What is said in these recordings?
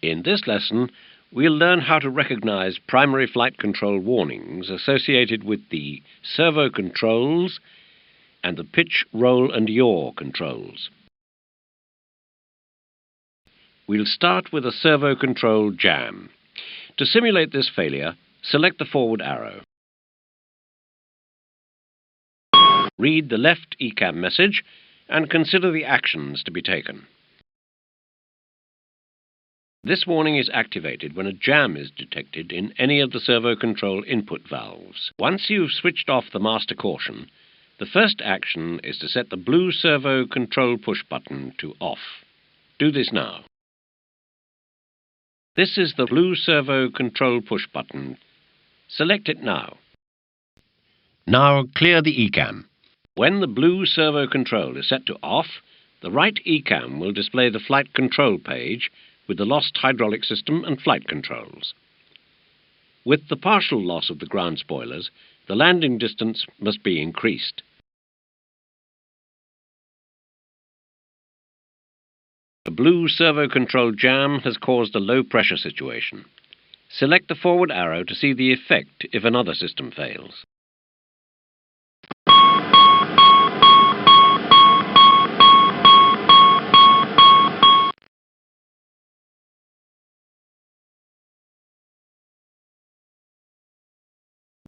In this lesson, we'll learn how to recognize primary flight control warnings associated with the servo controls and the pitch, roll and yaw controls. We'll start with a servo control jam. To simulate this failure, select the forward arrow. Read the left ECAM message and consider the actions to be taken. This warning is activated when a jam is detected in any of the servo control input valves. Once you've switched off the master caution, the first action is to set the blue servo control push button to off. Do this now. This is the blue servo control push button. Select it now. Now clear the ECAM. When the blue servo control is set to off, the right ECAM will display the flight control page with the lost hydraulic system and flight controls. With the partial loss of the ground spoilers, the landing distance must be increased. The blue servo control jam has caused a low pressure situation. Select the forward arrow to see the effect if another system fails.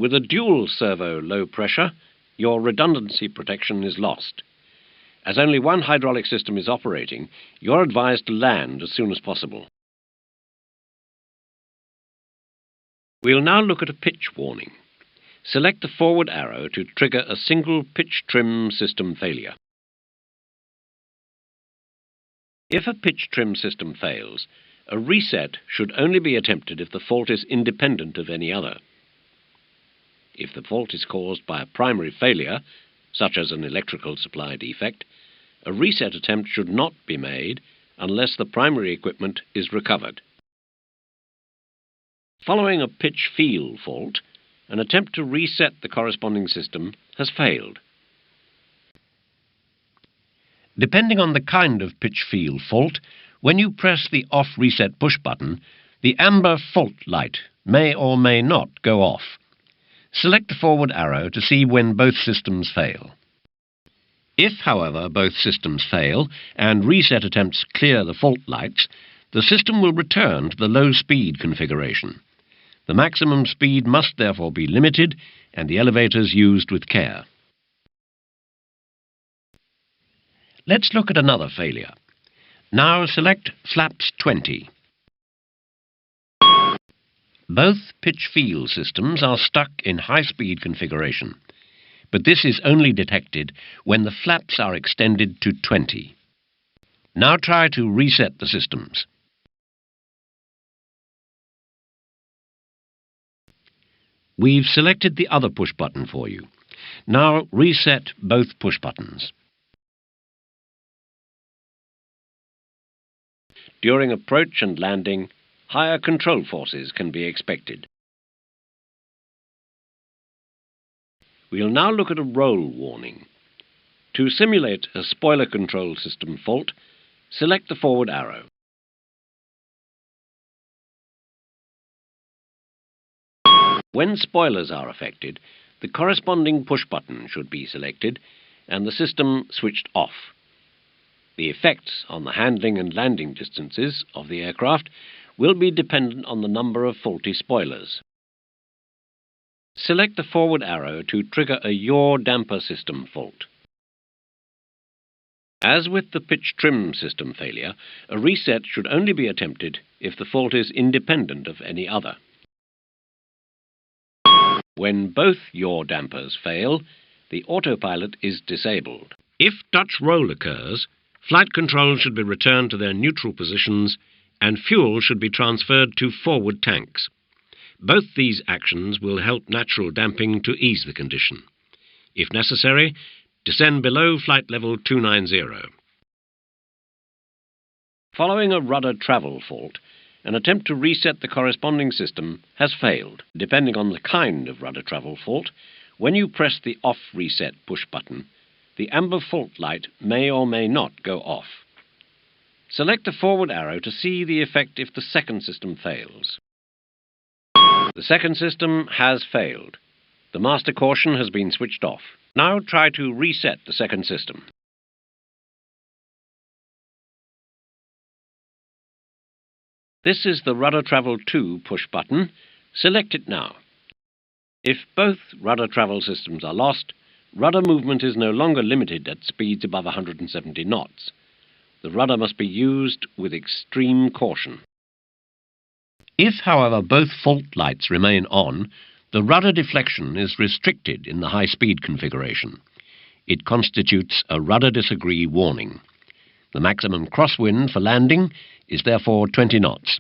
With a dual servo low pressure, your redundancy protection is lost. As only one hydraulic system is operating, you're advised to land as soon as possible. We'll now look at a pitch warning. Select the forward arrow to trigger a single pitch trim system failure. If a pitch trim system fails, a reset should only be attempted if the fault is independent of any other. If the fault is caused by a primary failure, such as an electrical supply defect, a reset attempt should not be made unless the primary equipment is recovered. Following a pitch feel fault, an attempt to reset the corresponding system has failed. Depending on the kind of pitch feel fault, when you press the off reset push button, the amber fault light may or may not go off. Select the forward arrow to see when both systems fail. If, however, both systems fail and reset attempts clear the fault lights, the system will return to the low speed configuration. The maximum speed must therefore be limited and the elevators used with care. Let's look at another failure. Now select flaps 20. Both pitch feel systems are stuck in high-speed configuration, but this is only detected when the flaps are extended to 20. Now try to reset the systems. We've selected the other push button for you. Now reset both push buttons. During approach and landing, higher control forces can be expected. We'll now look at a roll warning. To simulate a spoiler control system fault, select the forward arrow. When spoilers are affected, the corresponding push button should be selected and the system switched off. The effects on the handling and landing distances of the aircraft will be dependent on the number of faulty spoilers. Select the forward arrow to trigger a yaw damper system fault. As with the pitch trim system failure, a reset should only be attempted if the fault is independent of any other. When both yaw dampers fail, the autopilot is disabled. If Dutch roll occurs, flight control should be returned to their neutral positions and fuel should be transferred to forward tanks. Both these actions will help natural damping to ease the condition. If necessary, descend below flight level 290. Following a rudder travel fault, an attempt to reset the corresponding system has failed. Depending on the kind of rudder travel fault, when you press the off reset push button, the amber fault light may or may not go off. Select the forward arrow to see the effect if the second system fails. The second system has failed. The master caution has been switched off. Now try to reset the second system. This is the Rudder Travel 2 push button. Select it now. If both rudder travel systems are lost, rudder movement is no longer limited at speeds above 170 knots. The rudder must be used with extreme caution. If, however, both fault lights remain on, the rudder deflection is restricted in the high-speed configuration. It constitutes a rudder disagree warning. The maximum crosswind for landing is therefore 20 knots.